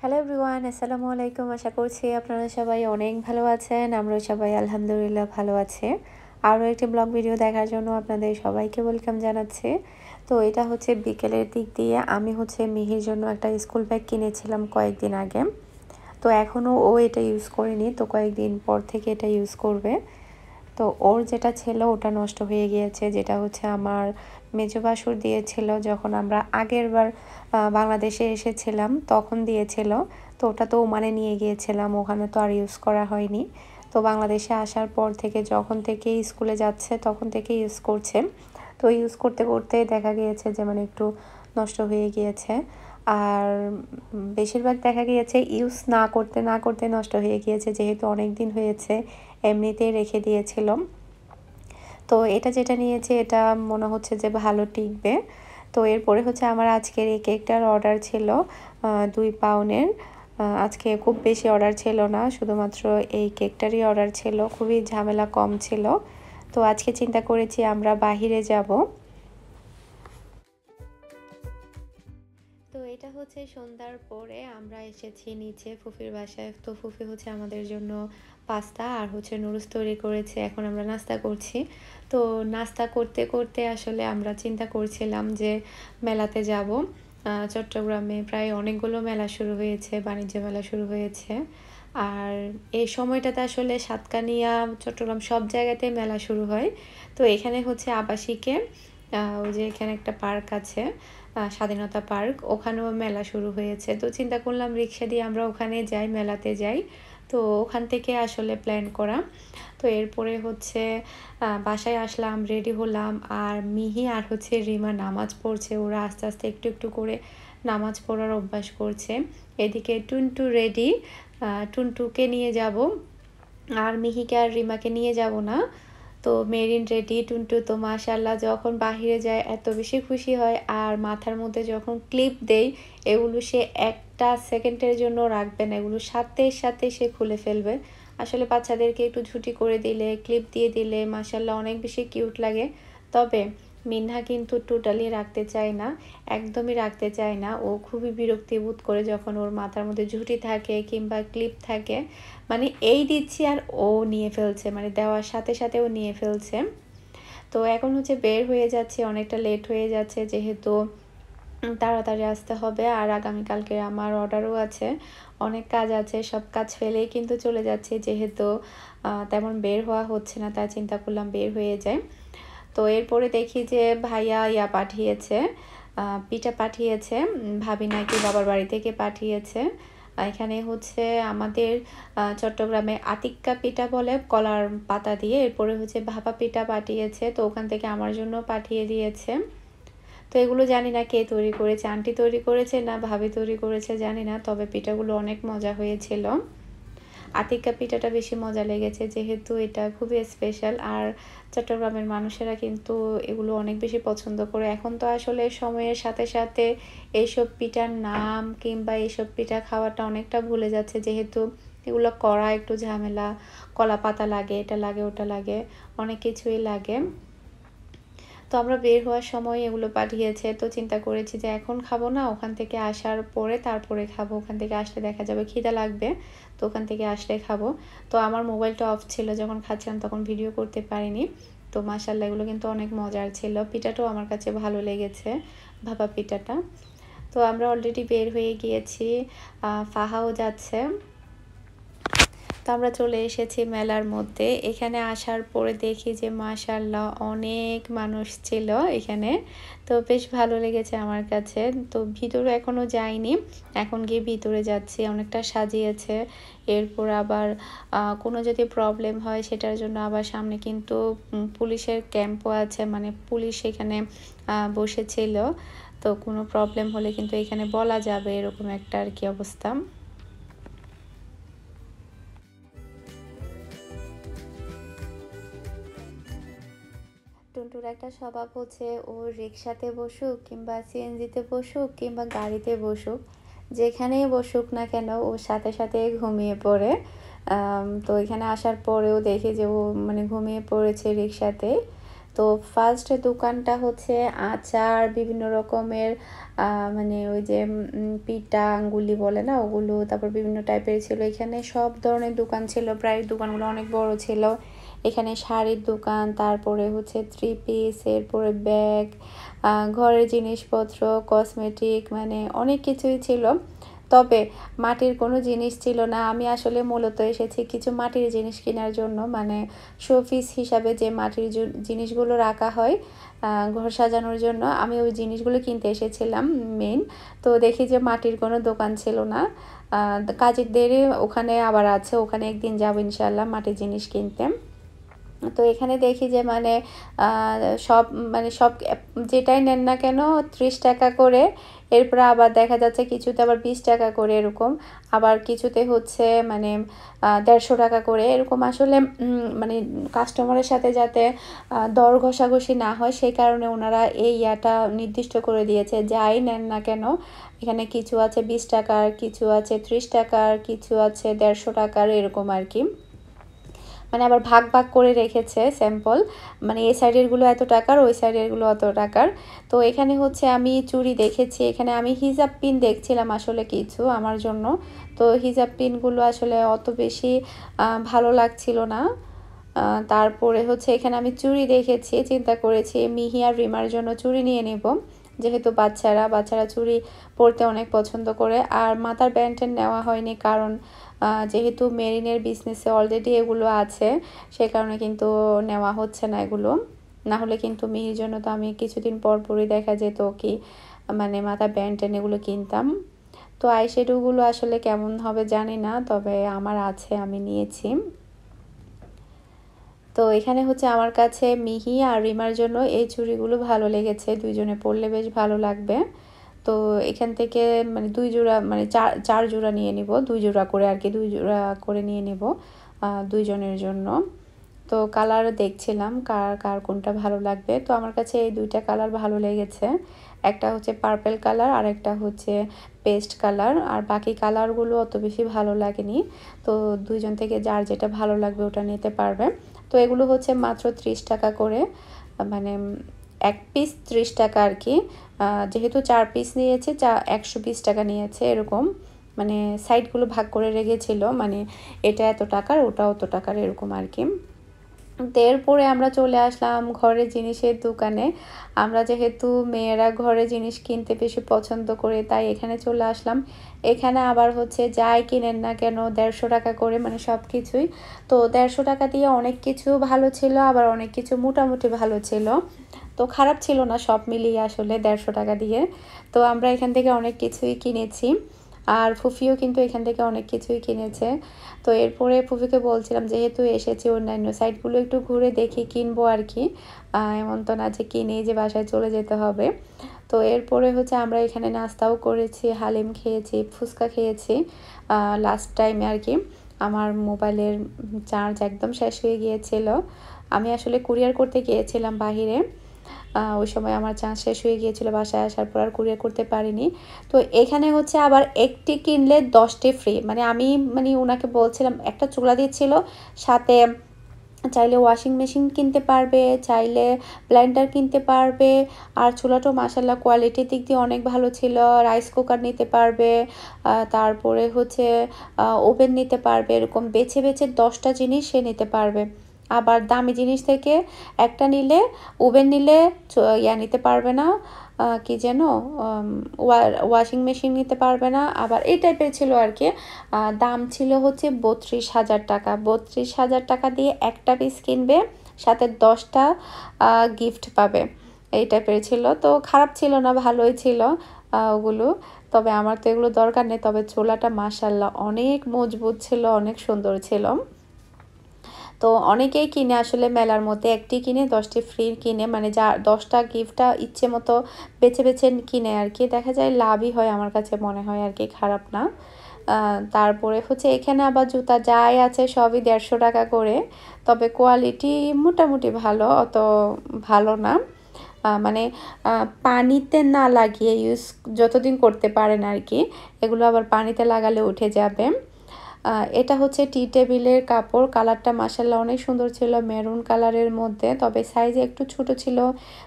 Hello everyone, আসসালামু আলাইকুম। আশা করছি আপনারা সবাই অনেক ভালো আছেন। আমরাও সবাই আলহামদুলিল্লাহ ভালো আছি। আরও একটি ব্লগ ভিডিও দেখার জন্য আপনাদের সবাইকে ওয়েলকাম জানাচ্ছি। তো এটা হচ্ছে বিকেলের দিক দিয়ে আমি মিহির জন্য একটা স্কুল ব্যাগ কিনেছিলাম কয়েকদিন আগে। তো এখনও ও এটা ইউজ করেনি, তো কয়েকদিন পর থেকে এটা ইউজ করবে। তো ওর যেটা ছিল ওটা নষ্ট হয়ে গিয়েছে, যেটা আমার মেজো বাসুর দিয়েছিল যখন আমরা আগেরবার বাংলাদেশে এসেছিলাম, তখন দিয়েছিল। তো ওটা তো ওমানে নিয়ে গিয়েছিলাম, ওখানে তো আর ইউজ করা হয়নি। তো বাংলাদেশে আসার পর থেকে যখন থেকে স্কুলে যাচ্ছে তখন থেকে ইউজ করছে। তো ইউজ করতে করতে দেখা গিয়েছে যে একটু নষ্ট হয়ে গিয়েছে। আর বেশিরভাগ দেখা গিয়েছে ইউজ না করতে না করতে নষ্ট হয়ে গিয়েছে, যেহেতু অনেক দিন হয়েছে এমনিতেই রেখে দিয়েছিলাম। তো এটা যেটা নিয়েছে এটা মনে হচ্ছে যে ভালো টিকবে। তো এরপরে আমার আজকের এই কেকটার অর্ডার ছিল 2 পাউন্ডের। আজকে খুব বেশি অর্ডার ছিল না, শুধুমাত্র এই কেকটারই অর্ডার ছিল, খুবই ঝামেলা কম ছিল। তো আজকে চিন্তা করেছি আমরা বাহিরে যাব। তো এটা সন্ধ্যার পরে আমরা এসেছি নিচে ফুফির বাসায়। তো ফুফি আমাদের জন্য পাস্তা আর নুডলস তৈরি করেছে, এখন আমরা নাস্তা করছি। তো নাস্তা করতে করতে আসলে আমরা চিন্তা করছিলাম যে মেলাতে যাব। চট্টগ্রামে প্রায় অনেকগুলো মেলা শুরু হয়েছে, বাণিজ্য মেলা শুরু হয়েছে। আর এই সময়টাতে আসলে সাতকানিয়া, চট্টগ্রাম সব জায়গাতে মেলা শুরু হয়। তো এখানে আবাসিকে ওই যে এখানে একটা পার্ক আছে, স্বাধীনতা পার্ক, ওখানেও মেলা শুরু হয়েছে। তো চিন্তা করলাম রিক্সা দিয়ে আমরা ওখানে যাই, মেলাতে যাই। তো ওখান থেকে আসলে প্ল্যান করা। তো এরপরে বাসায় আসলাম, রেডি হলাম, আর মিহি আর রিমা নামাজ পড়ছে। ওরা আস্তে আস্তে একটু একটু করে নামাজ পড়ার অভ্যাস করছে। এদিকে টুনটু রেডি, টুনটুকে নিয়ে যাব, আর মিহিকে আর রিমাকে নিয়ে যাব না। তো মেরিন রেডি, টুনটু তো মাশাআল্লাহ যখন বাহিরে যায় এত বেশি খুশি হয়, আর মাথার মধ্যে যখন ক্লিপ দেই এগুলো সে একটা সেকেন্ডের জন্য রাখবে না, এগুলো সাথে সাথে সে খুলে ফেলবে। আসলে বাচ্চাদেরকে একটু ছুটি করে দিলে, ক্লিপ দিয়ে দিলে মাশাআল্লাহ অনেক বেশি কিউট লাগে। তবে মিনহা কিন্তু টোটালি রাখতে চায় না, একদমই রাখতে চায় না। ও খুবই বিরক্তি বোধ করে যখন ওর মাথার মধ্যে ঝুঁটি থাকে কিংবা ক্লিপ থাকে। এই দিচ্ছি আর ও নিয়ে ফেলছে, দেওয়ার সাথে সাথে ও নিয়ে ফেলছে। তো এখন বের হয়ে যাচ্ছে, অনেকটা লেট হয়ে যাচ্ছে, যেহেতু তাড়াতাড়ি আসতে হবে। আর আগামীকালকে আমার অর্ডারও আছে, অনেক কাজ আছে, সব কাজ ফেলেই কিন্তু চলে যাচ্ছে, যেহেতু তেমন বের হওয়া হচ্ছে না, তাই চিন্তা করলাম বের হয়ে যায়। তো এরপরে দেখি যে ভাইয়া পাঠিয়েছে, পিঠা পাঠিয়েছে, ভাবি নাকি বাবার বাড়ি থেকে পাঠিয়েছে। এখানে আমাদের চট্টগ্রামে আতিক্কা পিঠা বলে, কলার পাতা দিয়ে। এরপরে ভাপা পিঠা পাঠিয়েছে, তো ওখান থেকে আমার জন্য পাঠিয়ে দিয়েছে। তো এগুলো জানি না কে তৈরি করেছে, আন্টি তৈরি করেছে না ভাবি তৈরি করেছে জানি না, তবে পিঠাগুলো অনেক মজা হয়েছিল। আতিক্কা পিঠাটা বেশি মজা লেগেছে, যেহেতু এটা খুবই স্পেশাল। আর চট্টগ্রামের মানুষেরা কিন্তু এগুলো অনেক বেশি পছন্দ করে। এখন তো আসলে সময়ের সাথে সাথে এইসব পিঠার নাম কিংবা এইসব পিঠা খাওয়াটা অনেকটা ভুলে যাচ্ছে, যেহেতু এগুলো করা একটু ঝামেলা, কলা পাতা লাগে, এটা লাগে ওটা লাগে, অনেক কিছুই লাগে। তো আমরা বের হওয়ার সময় এগুলো পাঠিয়েছে, তো চিন্তা করেছি যে এখন খাবো না, ওখান থেকে আসার পরে তারপরে খাবো। ওখান থেকে আসলে দেখা যাবে খিদা লাগবে, তো ওখান থেকে আসলে খাবো। তো আমার মোবাইলটা অফ ছিল যখন খাচ্ছিলাম, তখন ভিডিও করতে পারিনি। তো মাশাআল্লাহ এগুলো কিন্তু অনেক মজার ছিল। পিঠাটাও আমার কাছে ভালো লেগেছে, ভাপা পিঠাটা। তো আমরা অলরেডি বের হয়ে গিয়েছি, ফাহাও যাচ্ছে। তো আমরা চলে এসেছি মেলার মধ্যে। এখানে আসার পরে দেখি যে মাশাআল্লাহ অনেক মানুষ ছিল এখানে, তো বেশ ভালো লেগেছে আমার কাছে। তো ভিতরে এখনো যাইনি, এখন গিয়ে ভিতরে যাচ্ছি। অনেকটা সাজিয়েছে। এরপর আবার কোনো যদি প্রবলেম হয় সেটার জন্য আবার সামনে কিন্তু পুলিশের ক্যাম্পও আছে, পুলিশ এখানে বসেছিল। তো কোনো প্রবলেম হলে কিন্তু এখানে বলা যাবে, এরকম একটা আর কি অবস্থা। টুনটুর একটা স্বভাব ও রিক্সাতে বসুক কিংবা সিএনজিতে বসুক কিংবা গাড়িতে বসুক, যেখানেই বসুক না কেন ও সাথে সাথে ঘুমিয়ে পড়ে। তো এখানে আসার পরেও দেখি যে ও ঘুমিয়ে পড়েছে রিক্সাতে। তো তো ফার্স্ট দোকানটা হচ্ছে আচার, বিভিন্ন রকমের মানে ওই যে পিঠা, আঙ্গুলি বলে না ওগুলো, তারপর বিভিন্ন টাইপের ছিল। এখানে সব ধরনের দোকান ছিল, প্রায় দোকানগুলো অনেক বড় ছিল। এখানে শাড়ির দোকান, তারপরে হচ্ছে থ্রি পিস, এরপরে ব্যাগ, ঘরের জিনিসপত্র, কসমেটিক, মানে অনেক কিছুই ছিল। তবে মাটির কোনো জিনিস ছিল না। আমি আসলে মূলত এসেছি কিছু মাটির জিনিস কেনার জন্য, মানে শোপিস হিসাবে যে মাটির জিনিসগুলো রাখা হয় ঘর সাজানোর জন্য, আমি ওই জিনিসগুলো কিনতে এসেছিলাম মেইন। তো দেখি যে মাটির কোনো দোকান ছিল না। কাজের দেরি ওখানে আবার আছে, ওখানে একদিন যাবো ইনশাল্লাহ মাটির জিনিস কিনতে। তো এখানে দেখি যে মানে সব মানে সব যেটাই নেন না কেন 30 টাকা করে, এরপর আবার দেখা যাচ্ছে কিছুতে আবার 20 টাকা করে এরকম, আবার কিছুতে হচ্ছে মানে 150 টাকা করে এরকম। আসলে মানে কাস্টমারের সাথে যাতে দর ঘষাঘষি না হয় সেই কারণে ওনারা এই ইয়াটা নির্দিষ্ট করে দিয়েছে, যাই নেন না কেন এখানে কিছু আছে 20 টাকার, কিছু আছে 30 টাকার, কিছু আছে 150 টাকার এরকম আর কি। মানে আবার ভাগ ভাগ করে রেখেছে স্যাম্পল, মানে এই সাইডেরগুলো এত টাকার, ওই সাইডেরগুলো অত টাকার। তো এখানে হচ্ছে আমি চুড়ি দেখেছি, এখানে আমি হিজাব পিন দেখছিলাম আসলে কিছু আমার জন্য। তো হিজাব পিনগুলো আসলে অত বেশি ভালো লাগছিল না। তারপরে হচ্ছে এখানে আমি চুড়ি দেখেছি, চিন্তা করেছি মিহি আর রিমার জন্য চুড়ি নিয়ে নেব, যেহেতু বাচ্চারা চুড়ি পরতে অনেক পছন্দ করে। আর মাথার ব্যান্ডেন নেওয়া হয়নি, কারণ যেহেতু মেরিনের বিজনেসে অলরেডি এগুলো আছে, সে কারণে কিন্তু নেওয়া হচ্ছে না এগুলো। না হলে কিন্তু মিহির জন্য তো আমি কিছুদিন পর পরই দেখা যেত কি মানে মাথার ব্যান্ডেন এগুলো কিনতাম। তো আইশ্যাডোগুলো আসলে কেমন হবে জানি না, তবে আমার আছে, আমি নিয়েছি। তো এখানে হচ্ছে আমার কাছে মিহি আর রিমার জন্য এই চুড়িগুলো ভালো লেগেছে, দুইজনে পরলে বেশ ভালো লাগবে। তো এখান থেকে মানে 2 জোড়া, মানে 4 জোড়া নিয়ে নিব, 2 জোড়া করে আর কি, 2 জোড়া করে নিয়ে নিব দুইজনের জন্য। তো কালার দেখছিলাম কার কার কোনটা ভালো লাগবে। তো আমার কাছে এই দুইটা কালার ভালো লেগেছে, একটা হচ্ছে পার্পল কালার আর একটা হচ্ছে পেস্ট কালার, আর বাকি কালারগুলো অত বেশি ভালো লাগেনি। তো দুইজন থেকে যার যেটা ভালো লাগবে ওটা নিতে পারবে। তো এগুলো হচ্ছে মাত্র 30 টাকা করে, মানে এক পিস 30 টাকা আর কি। যেহেতু 4 পিস নিয়েছে 120 টাকা নিয়েছে এরকম, মানে সাইডগুলো ভাগ করে রেখেছিল, মানে এটা এত টাকার ওটা অত টাকার এরকম আর কি। এরপরে আমরা চলে আসলাম ঘরের জিনিসের দোকানে। আমরা যেহেতু মেয়েরা ঘরের জিনিস কিনতে বেশি পছন্দ করে, তাই এখানে চলে আসলাম। এখানে আবার হচ্ছে যাই কিনেন না কেন 150 টাকা করে, মানে সব কিছুই। তো 150 টাকা দিয়ে অনেক কিছু ভালো ছিল, আবার অনেক কিছু মোটামুটি ভালো ছিল। তো খারাপ ছিল না সব মিলিয়ে আসলে 150 টাকা দিয়ে। তো আমরা এখান থেকে অনেক কিছুই কিনেছি, আর ফুফিও কিন্তু এখান থেকে অনেক কিছুই কিনেছে। তো এরপরে ফুফিকে বলছিলাম যেহেতু এসেছি অন্যান্য সাইটগুলো একটু ঘুরে দেখি কিনবো আর কি, এমন তো না যে কিনেই যে বাসায় চলে যেতে হবে। তো এরপরে হচ্ছে আমরা এখানে নাস্তাও করেছি, হালিম খেয়েছি, ফুচকা খেয়েছি লাস্ট টাইমে আর কি। আমার মোবাইলের চার্জ একদম শেষ হয়ে গিয়েছিল, আমি আসলে কুরিয়ার করতে গিয়েছিলাম বাহিরে, ওই সময় আমার চার্জ শেষ হয়ে গিয়েছিল, বাসায় আসার পর আর কুরিয়ার করতে পারিনি। তো এখানে হচ্ছে আবার একটি কিনলে 10টি ফ্রি, মানে আমি মানে ওনাকে বলছিলাম, একটা চুলা দিচ্ছিল সাথে, চাইলে ওয়াশিং মেশিন কিনতে পারবে, চাইলে ব্লেন্ডার কিনতে পারবে। আর চুলাটাও মাশাল্লাহ কোয়ালিটির দিক দিয়ে অনেক ভালো ছিল। রাইস কুকার নিতে পারবে, তারপরে হচ্ছে ওভেন নিতে পারবে, এরকম বেছে বেছে 10টা জিনিস সে নিতে পারবে। আবার দামি জিনিস থেকে একটা নিলে, ওভেন নিলে নিতে পারবে না, কি যেন ওয়াশিং মেশিন নিতে পারবে না, আবার এই টাইপের ছিল আর কি। দাম ছিল হচ্ছে 32,000 টাকা, 32,000 টাকা দিয়ে একটা পিস কিনবে, সাথে 10টা গিফট পাবে, এই টাইপের ছিল। তো খারাপ ছিল না, ভালোই ছিল ওগুলো। তবে আমার তো এগুলো দরকার নেই, তবে চোলাটা মাশাল্লাহ অনেক মজবুত ছিল, অনেক সুন্দর ছিল। তো অনেকেই কিনে আসলে মেলার মধ্যে একটি কিনে 10টি ফ্রি কিনে, মানে যা 10টা গিফটটা ইচ্ছে মতো বেছে বেছে কিনে আর কি, দেখা যায় লাভই হয়, আমার কাছে মনে হয় আর কি, খারাপ না। তারপরে হচ্ছে এখানে আবার জুতা যাই আছে সবই 150 টাকা করে, তবে কোয়ালিটি মোটামুটি ভালো, অত ভালো না। মানে পানিতে না লাগিয়ে ইউজ যতদিন করতে পারেন আর কি, এগুলো আবার পানিতে লাগালে উঠে যাবে। এটা হচ্ছে টি টেবিলের কাপড়, কালারটা মাশাআল্লাহ অনেক সুন্দর ছিল, মেরুন কালারের মধ্যে, তবে সাইজে একটু ছোট ছিল।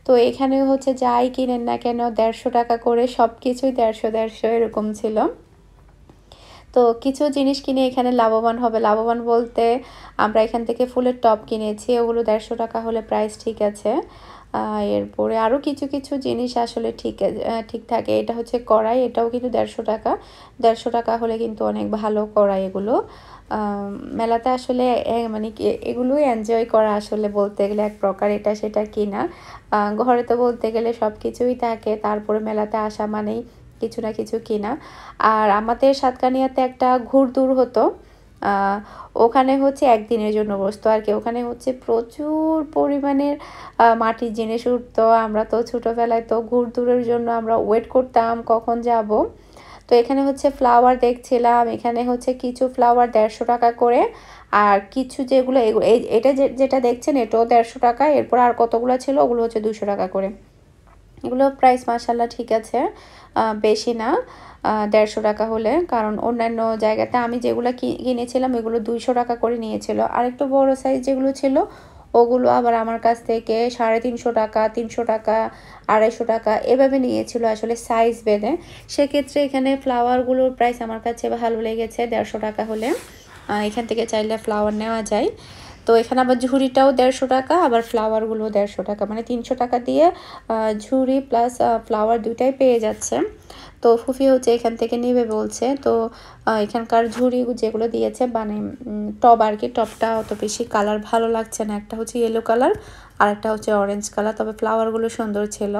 তো এখানে হচ্ছে যাই কিনেন না কেন 150 টাকা করে, সব কিছুই 150 এরকম ছিল। তো কিছু জিনিস কিনে এখানে লাভবান হবে, লাভবান বলতে আমরা এখান থেকে ফুলের টব কিনেছি, ওগুলো 150 টাকা হলে প্রাইস ঠিক আছে। এরপরে আরও কিছু কিছু জিনিস আসলে ঠিক থাকে। এটা হচ্ছে কড়াই, এটাও কিন্তু 150 টাকা, 150 টাকা হলে কিন্তু অনেক ভালো কড়াই এগুলো। মেলাতে আসলে মানে এগুলোই এনজয় করা আসলে বলতে গেলে এক প্রকার, এটা সেটা কিনা। ঘরে তো বলতে গেলে সব কিছুই থাকে, তারপরে মেলাতে আসা মানেই কিছু না কিছু কিনা। আর আমাদের সাতকানিয়াতে একটা ঘুরদুর হতো, ওখানে হচ্ছে একদিনের জন্য বসতো আর কি। ওখানে হচ্ছে প্রচুর পরিমাণের মাটির জিনিস উঠতো। আমরা তো ছোটোবেলায় তো ঘুরদুরের জন্য আমরা ওয়েট করতাম কখন যাব। তো এখানে হচ্ছে ফ্লাওয়ার দেখছিলাম, এখানে হচ্ছে কিছু ফ্লাওয়ার 150 টাকা করে, আর কিছু যেগুলো এটা যেটা দেখছেন এটাও 150 টাকা। এরপর আর কতগুলো ছিল ওগুলো হচ্ছে 200 টাকা করে। এগুলো প্রাইস মাশাআল্লাহ ঠিক আছে, বেশি না 150 টাকা হলে। কারণ অন্যান্য জায়গাতে আমি যেগুলো কিনেছিলাম এগুলো 200 টাকা করে নিয়েছিল। আর একটু বড় সাইজ যেগুলো ছিল ওগুলো আবার আমার কাছ থেকে 350 টাকা, 300 টাকা, 250 টাকা এভাবে নিয়েছিল আসলে সাইজ বেঁধে। সেক্ষেত্রে এখানে ফ্লাওয়ারগুলোর প্রাইস আমার কাছে ভালো লেগেছে, 150 টাকা হলে এখান থেকে চাইলে ফ্লাওয়ার নেওয়া যায়। তো এখানে আবার ঝুড়িটাও 150 টাকা, আবার ফ্লাওয়ারগুলো 150 টাকা, মানে 300 টাকা দিয়ে ঝুড়ি প্লাস ফ্লাওয়ার দুইটাই পেয়ে যাচ্ছে। তো ফুফি হচ্ছে এখান থেকে নেবে বলছে। তো এখানকার ঝুড়ি যেগুলো দিয়েছে মানে টব আর কি, টবটা অত বেশি কালার ভালো লাগছে না, একটা হচ্ছে ইয়েলো কালার আর একটা হচ্ছে অরেঞ্জ কালার, তবে ফ্লাওয়ারগুলো সুন্দর ছিল।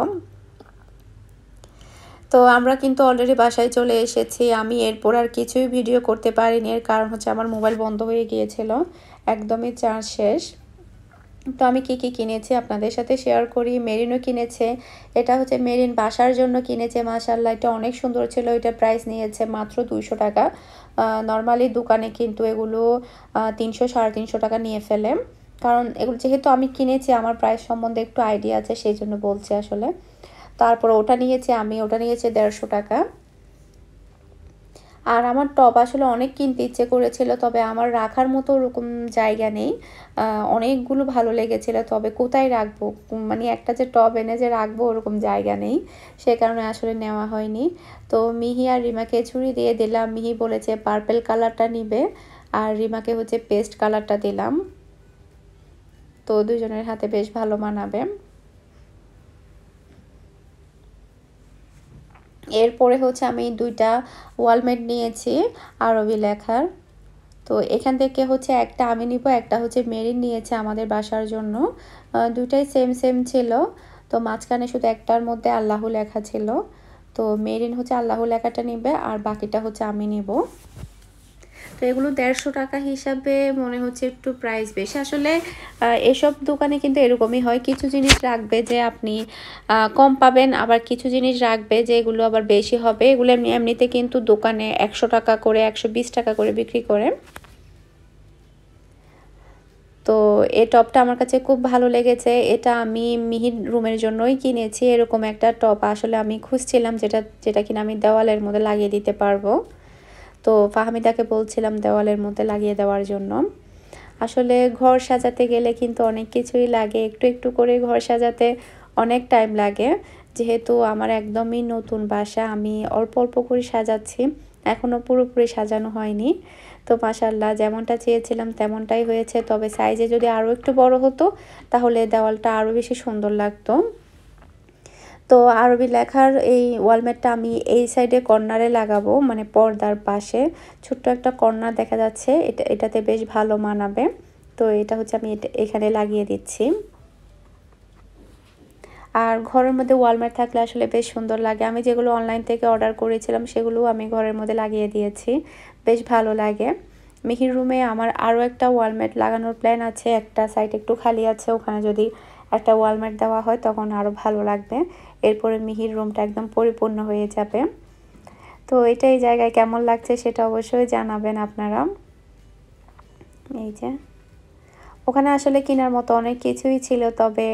তো আমরা কিন্তু অলরেডি বাসায় চলে এসেছি। আমি এরপর আর কিছুই ভিডিও করতে পারিনি, এর কারণ হচ্ছে আমার মোবাইল বন্ধ হয়ে গিয়েছিল, একদমই চার্জ শেষ। তো আমি কি কি কিনেছি আপনাদের সাথে শেয়ার করি। মেরিনও কিনেছে, এটা হচ্ছে মেরিন বাসার জন্য কিনেছে, মাশাআল্লাহ এটা অনেক সুন্দর ছিল। এটা প্রাইস নিয়েছে মাত্র 200 টাকা। নর্মালি দোকানে কিন্তু এগুলো 300 350 টাকা নিয়ে ফেলে। কারণ এগুলো যেহেতু আমি কিনেছি আমার প্রাইস সম্বন্ধে একটু আইডিয়া আছে, সেই জন্য বলছি আসলে। তারপর ওটা নিয়েছি আমি, ওটা নিয়েছে 150 টাকা। আর আমার টব আসলে অনেক কিনতে ইচ্ছে করেছিল, তবে আমার রাখার মতো ওরকম জায়গা নেই। অনেকগুলো ভালো লেগেছিল, তবে কোথায় রাখবো, মানে একটা যে টব এনে যে রাখবো ওরকম জায়গা নেই, সে কারণে আসলে নেওয়া হয়নি। তো মিহি আর রিমাকে ছুরি দিয়ে দিলাম, মিহি বলেছে পার্পেল কালারটা নিবে আর রিমাকে হচ্ছে পেস্ট কালারটা দিলাম। তো দুজনের হাতে বেশ ভালো মানাবে। এরপরে হচ্ছে আমি দুইটা ওয়ালমেট নিয়েছি আরবি লেখার। তো এখান থেকে হচ্ছে একটা আমি নিব, একটা হচ্ছে মেরিন নিয়েছে আমাদের বাসার জন্য। দুইটাই সেম সেম ছিল। তো মাঝখানে শুধু একটার মধ্যে আল্লাহ লেখা ছিল। তো মেরিন হচ্ছে আল্লাহ লেখাটা নিবে আর বাকিটা হচ্ছে আমি নিব। তো এগুলো 150 টাকা হিসাবে মনে হচ্ছে একটু প্রাইস বেশি আসলে। এসব দোকানে কিন্তু এরকমই হয়, কিছু জিনিস রাখবে যে আপনি কম পাবেন, আবার কিছু জিনিস রাখবে যে এগুলো আবার বেশি হবে। এগুলো এমনিতে কিন্তু দোকানে 100 টাকা করে 120 টাকা করে বিক্রি করে। তো এই টপটা আমার কাছে খুব ভালো লেগেছে, এটা আমি মিহির রুমের জন্যই কিনেছি। এরকম একটা টপ আসলে আমি খুঁজছিলাম যেটা কিনা আমি দেওয়ালের মধ্যে লাগিয়ে দিতে পারবো। তো ফাহমিদাকে বলছিলাম দেওয়ালের মধ্যে লাগিয়ে দেওয়ার জন্য। আসলে ঘর সাজাতে গেলে কিন্তু অনেক কিছুই লাগে, একটু একটু করে ঘর সাজাতে অনেক টাইম লাগে। যেহেতু আমার একদমই নতুন বাসা, আমি অল্প অল্প করে সাজাচ্ছি, এখনও পুরোপুরি সাজানো হয়নি। তো মাশাআল্লাহ যেমনটা চেয়েছিলাম তেমনটাই হয়েছে, তবে সাইজে যদি আরও একটু বড় হতো তাহলে দেওয়ালটা আরও বেশি সুন্দর লাগতো। তো আরবি লেখার এই ওয়ালমেটটা আমি এই সাইডে কর্নারে লাগাবো, মানে পর্দার পাশে ছোট্ট একটা কর্নার দেখা যাচ্ছে, এটাতে বেশ ভালো মানাবে। তো এটা হচ্ছে আমি এখানে লাগিয়ে দিচ্ছি। আর ঘরের মধ্যে ওয়ালমেট থাকলে আসলে বেশ সুন্দর লাগে। আমি যেগুলো অনলাইন থেকে অর্ডার করেছিলাম সেগুলোও আমি ঘরের মধ্যে লাগিয়ে দিয়েছি, বেশ ভালো লাগে। মিহির রুমে আমার আরও একটা ওয়ালমেট লাগানোর প্ল্যান আছে, একটা সাইড একটু খালি আছে, ওখানে যদি একটা ওয়ালমেট দেওয়া হয় তখন আরও ভালো লাগবে। এরপরে মিহির রুমটা একদম পরিপূর্ণ হয়ে যাবে। তো এটা এই জায়গায় কেমন লাগছে সেটা অবশ্যই জানাবেন আপনারা। এই যে ওখানে আসলে কেনার মতো অনেক কিছুই ছিল, তবে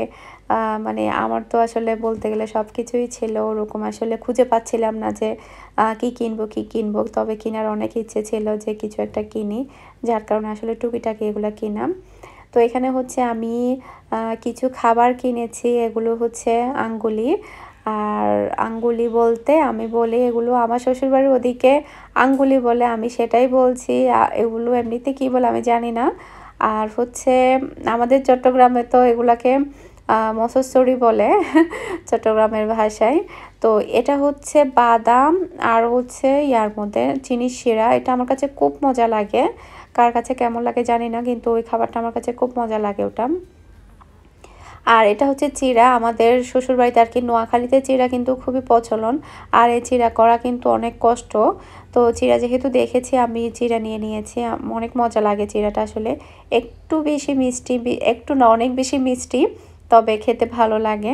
মানে আমার তো আসলে বলতে গেলে সব কিছুই ছিল। ওরকম আসলে খুঁজে পাচ্ছিলাম না যে কী কিনবো, কী কিনবো? তবে কেনার অনেক ইচ্ছে ছিল যে কিছু একটা কিনি। যার কারণে আসলে টুকিটাকি এগুলা কিনা। তো এখানে হচ্ছে আমি কিছু খাবার কিনেছি। এগুলো হচ্ছে আঙ্গুলি। আর আঙ্গুলি বলতে আমি বলি এগুলো আমার শ্বশুরবাড়ির ওদিকে আঙ্গুলি বলে, আমি সেটাই বলছি। এগুলো এমনিতে কী বলে আমি জানি না। আর হচ্ছে আমাদের চট্টগ্রামে তো এগুলাকে মসস্বরি বলে চট্টগ্রামের ভাষায়। তো এটা হচ্ছে বাদাম আর হচ্ছে ইয়ার মধ্যে চিনির শিরা। এটা আমার কাছে খুব মজা লাগে। কার কাছে কেমন লাগে জানি না, কিন্তু ওই খাবারটা আমার কাছে খুব মজা লাগে ওটা। আর এটা হচ্ছে চিড়া। আমাদের শ্বশুরবাড়িতে আর কি নোয়াখালীতে চিড়া কিন্তু খুবই প্রচলন। আর এই চিড়া করা কিন্তু অনেক কষ্ট। তো চিড়া যেহেতু দেখেছি আমি চিড়া নিয়ে নিয়েছি। অনেক মজা লাগে চিড়াটা আসলে। একটু বেশি মিষ্টি, একটু না অনেক বেশি মিষ্টি, তবে খেতে ভালো লাগে।